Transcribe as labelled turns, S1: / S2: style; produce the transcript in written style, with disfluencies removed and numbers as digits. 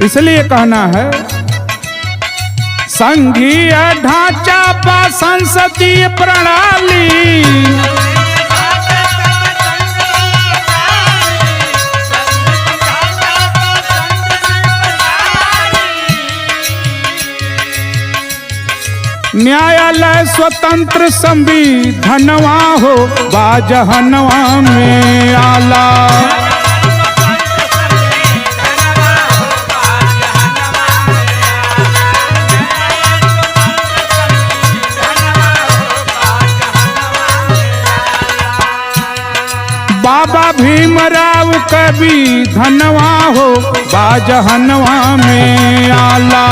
S1: इसलिए कहना है संघीय ढांचा पा संसदीय प्रणाली, न्यायालय स्वतंत्र संविधानवा हो बाजहनवा में आला। बाबा भीमराव कवि धनवा हो बाजहनवा में आला।